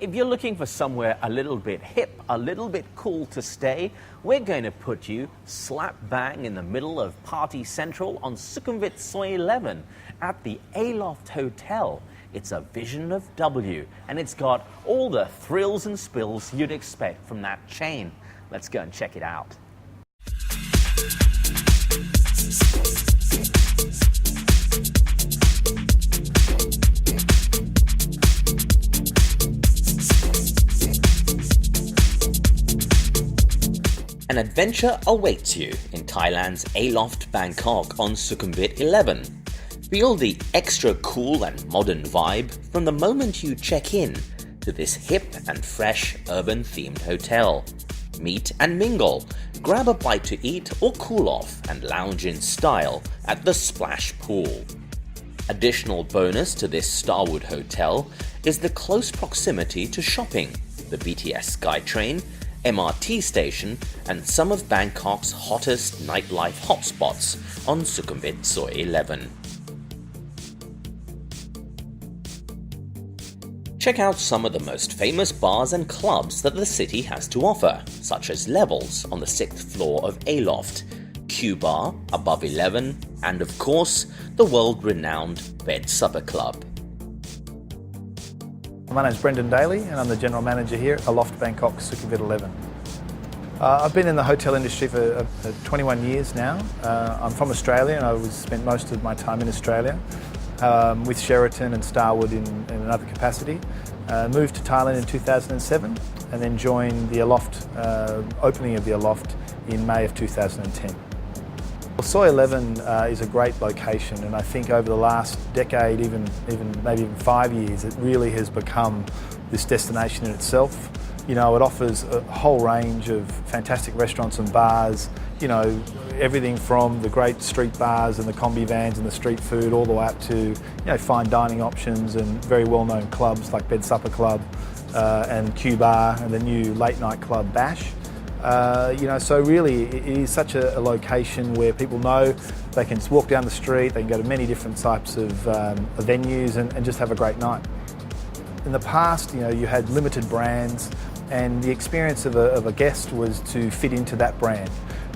If you're looking for somewhere a little bit hip, a little bit cool to stay, we're going to put you slap bang in the middle of Party Central on Sukhumvit Soi 11 at the Aloft Hotel. It's a vision of W, and it's got all the thrills and spills you'd expect from that chain. Let's go and check it out. An adventure awaits you in Thailand's Aloft Bangkok on Sukhumvit 11. Feel the extra cool and modern vibe from the moment you check in to this hip and fresh urban-themed hotel. Meet and mingle, grab a bite to eat or cool off and lounge in style at the Splash Pool. Additional bonus to this Starwood hotel is the close proximity to shopping, the BTS SkyTrain, MRT station and some of Bangkok's hottest nightlife hotspots on Sukhumvit Soi 11. Check out some of the most famous bars and clubs that the city has to offer, such as Levels on the 6th floor of Aloft, Q Bar above 11, and of course, the world-renowned Bed Supper Club. My name is Brendan Daly and I'm the General Manager here at Aloft Bangkok, Sukhumvit 11. I've been in the hotel industry for 21 years now. I'm from Australia and I spent most of my time in Australia with Sheraton and Starwood in another capacity. Moved to Thailand in 2007 and then joined the Aloft, opening of the Aloft in May of 2010. Soi 11 is a great location, and I think over the last decade, maybe even 5 years, it really has become this destination in itself. You know, it offers a whole range of fantastic restaurants and bars, you know, everything from the great street bars and the combi vans and the street food all the way up to, you know, fine dining options and very well-known clubs like Bed Supper Club and Q Bar and the new late night club Bash. You know, so really it is such a location where people know they can just walk down the street, they can go to many different types of venues and just have a great night. In the past, you know, you had limited brands and the experience of a guest was to fit into that brand.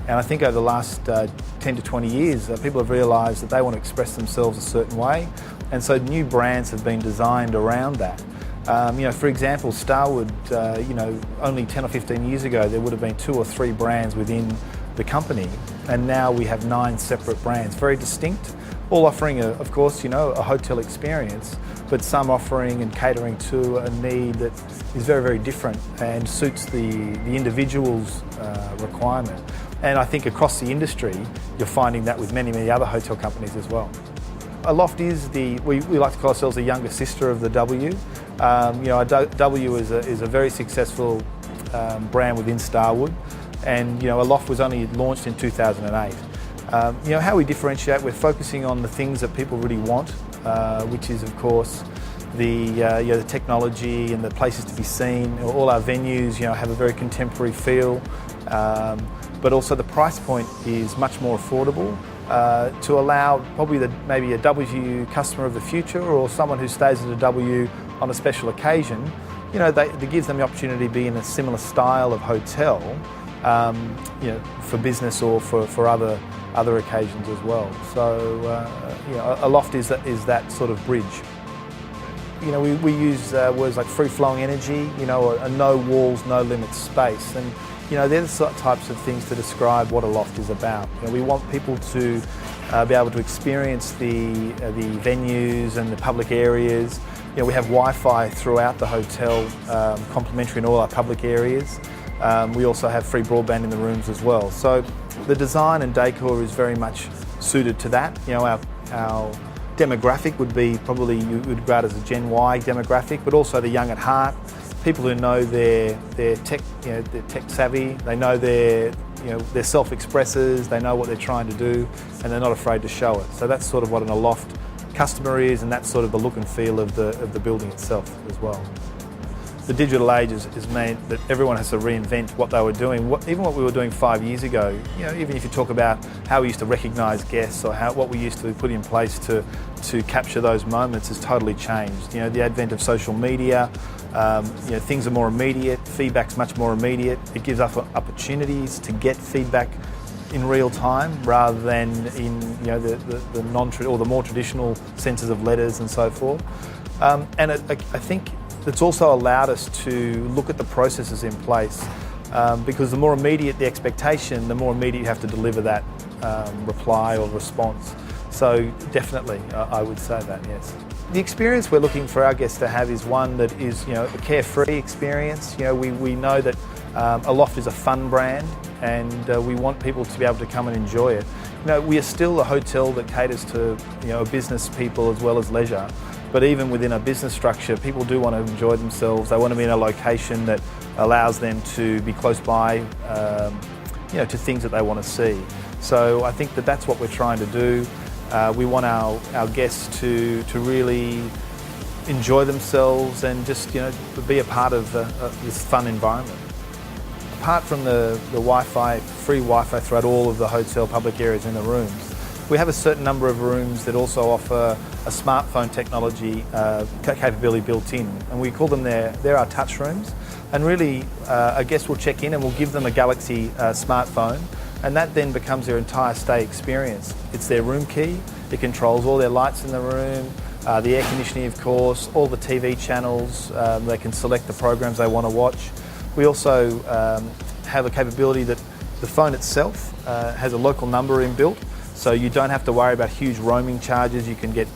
And I think over the last 10 to 20 years, people have realised that they want to express themselves a certain way, and so new brands have been designed around that. You know, for example, Starwood, you know, only 10 or 15 years ago there would have been 2 or 3 brands within the company, and now we have 9 separate brands, very distinct, all offering, of course, you know, a hotel experience, but some offering and catering to a need that is very, very different and suits the individual's requirement. And I think across the industry, you're finding that with many, many other hotel companies as well. Aloft is we like to call ourselves the younger sister of the W. You know, W is a very successful brand within Starwood, and you know, Aloft was only launched in 2008. You know, how we differentiate, we're focusing on the things that people really want, which is of course you know, the technology and the places to be seen. All our venues, you know, have a very contemporary feel, but also the price point is much more affordable. To allow probably maybe a W customer of the future or someone who stays at a W on a special occasion, you know, that gives them the opportunity to be in a similar style of hotel, you know, for business or for other occasions as well. So, you know, Aloft is that sort of bridge. You know, we use words like free-flowing energy, you know, a no walls, no limits space, and you know, they're the types of things to describe what Aloft is about. You know, we want people to be able to experience the venues and the public areas. You know, we have Wi-Fi throughout the hotel, complimentary in all our public areas. We also have free broadband in the rooms as well. So the design and decor is very much suited to that. You know, our demographic would be probably, you would regard as a Gen Y demographic, but also the young at heart. People who know they're tech, you know, they're tech savvy. They know they're self-expressers. They know what they're trying to do, and they're not afraid to show it. So that's sort of what an Aloft customer is, and that's sort of the look and feel of the building itself as well. the digital age has meant that everyone has to reinvent what they were doing. Even what we were doing 5 years ago, even if you talk about how we used to recognise guests or what we used to put in place to capture those moments has totally changed. The advent of social media, things are more immediate, feedback's much more immediate. It gives us opportunities to get feedback in real time rather than in the more traditional senses of letters and so forth. I think it's also allowed us to look at the processes in place because the more immediate the expectation, the more immediate you have to deliver that reply or response. So definitely, I would say that, yes. The experience we're looking for our guests to have is one that is, a carefree experience. We know that Aloft is a fun brand, and we want people to be able to come and enjoy it. We are still a hotel that caters to business people as well as leisure. But even within a business structure, people do want to enjoy themselves. They want to be in a location that allows them to be close by, to things that they want to see. So I think that's what we're trying to do. We want our guests to really enjoy themselves and just be a part of this fun environment. Apart from the Wi-Fi, free Wi-Fi throughout all of the hotel public areas in the rooms, we have a certain number of rooms that also offer a smartphone technology capability built in, and we call them they're our touch rooms. And really, a guest will check in and we'll give them a Galaxy smartphone, and that then becomes their entire stay experience. It's their room key, it controls all their lights in the room, the air conditioning of course, all the TV channels, they can select the programs they want to watch. We also have a capability that the phone itself has a local number inbuilt, so you don't have to worry about huge roaming charges. You can get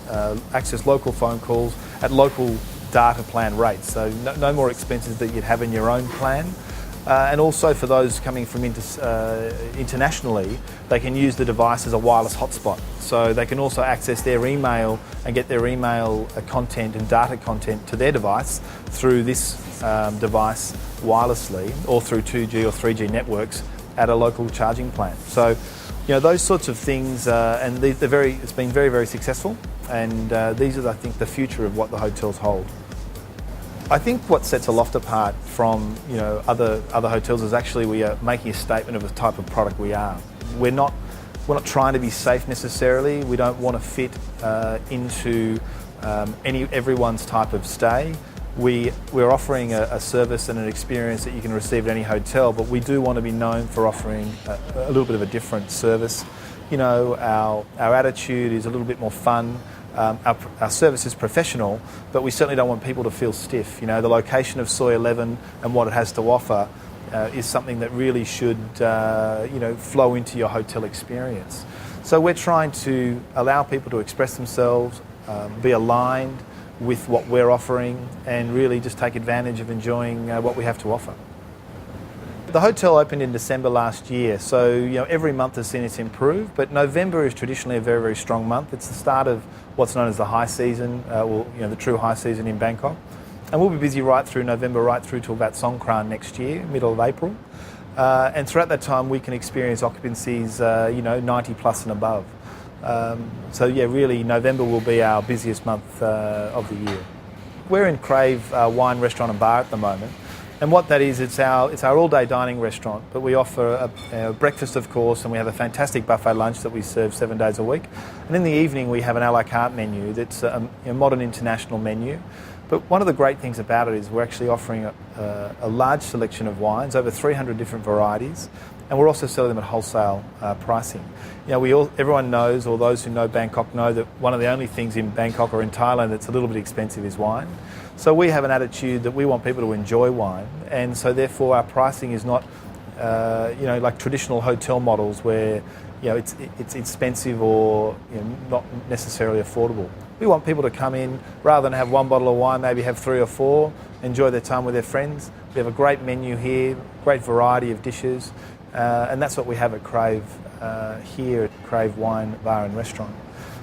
access local phone calls at local data plan rates, so no more expenses that you'd have in your own plan. And also for those coming from internationally, they can use the device as a wireless hotspot. So they can also access their email and get their email content and data content to their device through this device wirelessly or through 2G or 3G networks at a local charging plant. So those sorts of things, and it's been very, very successful, and these are, I think, the future of what the hotels hold. I think what sets Aloft apart from other hotels is actually we are making a statement of the type of product we are. We're not trying to be safe necessarily. We don't want to fit into everyone's type of stay. We're offering a service and an experience that you can receive at any hotel, but we do want to be known for offering a little bit of a different service. Our attitude is a little bit more fun. Our service is professional, but we certainly don't want people to feel stiff. The location of Soi 11 and what it has to offer is something that really should flow into your hotel experience. So we're trying to allow people to express themselves, be aligned with what we're offering, and really just take advantage of enjoying what we have to offer. The hotel opened in December last year, so every month has seen it improve, but November is traditionally a very, very strong month. It's the start of what's known as the high season, the true high season in Bangkok. And we'll be busy right through November, right through to about Songkran next year, middle of April. And throughout that time we can experience occupancies 90 plus and above. Really November will be our busiest month of the year. We're in Crave Wine Restaurant and Bar at the moment, and what that is, it's our all-day dining restaurant, but we offer a breakfast of course, and we have a fantastic buffet lunch that we serve 7 days a week, and in the evening we have an a la carte menu that's a modern international menu. But one of the great things about it is we're actually offering a large selection of wines, over 300 different varieties, and we're also selling them at wholesale pricing. Everyone knows, or those who know Bangkok know, that one of the only things in Bangkok or in Thailand that's a little bit expensive is wine. So we have an attitude that we want people to enjoy wine, and so therefore our pricing is not like traditional hotel models where it's expensive or not necessarily affordable. We want people to come in, rather than have one bottle of wine, maybe have 3 or 4, enjoy their time with their friends. We have a great menu here, great variety of dishes, and that's what we have at Crave here at Crave Wine Bar and Restaurant.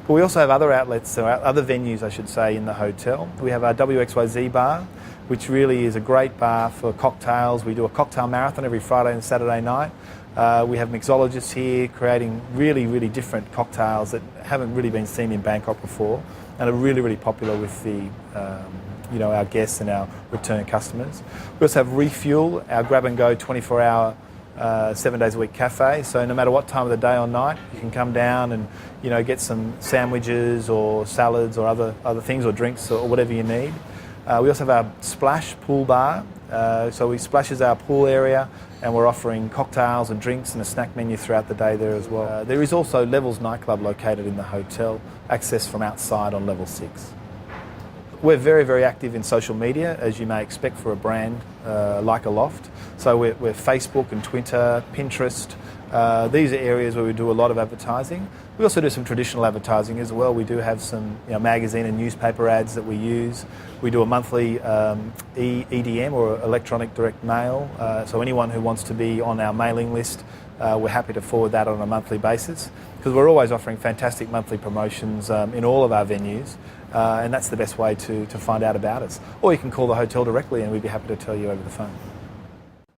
But we also have other outlets, or other venues I should say, in the hotel. We have our WXYZ bar, which really is a great bar for cocktails. We do a cocktail marathon every Friday and Saturday night. We have mixologists here creating really, really different cocktails that haven't really been seen in Bangkok before and are really, really popular with the our guests and our return customers. We also have Refuel, our grab-and-go 24-hour 7 days a week cafe. So no matter what time of the day or night, you can come down and get some sandwiches or salads or other things or drinks or whatever you need. We also have our Splash pool bar. So Splash is our pool area, and we're offering cocktails and drinks and a snack menu throughout the day there as well. There is also Levels nightclub located in the hotel, accessed from outside on level 6. We're very, very active in social media, as you may expect for a brand like Aloft. So we're Facebook and Twitter, Pinterest. These are areas where we do a lot of advertising. We also do some traditional advertising as well. We do have some magazine and newspaper ads that we use. We do a monthly EDM or electronic direct mail. So anyone who wants to be on our mailing list, we're happy to forward that on a monthly basis, because we're always offering fantastic monthly promotions in all of our venues, and that's the best way to find out about us. Or you can call the hotel directly and we'd be happy to tell you over the phone.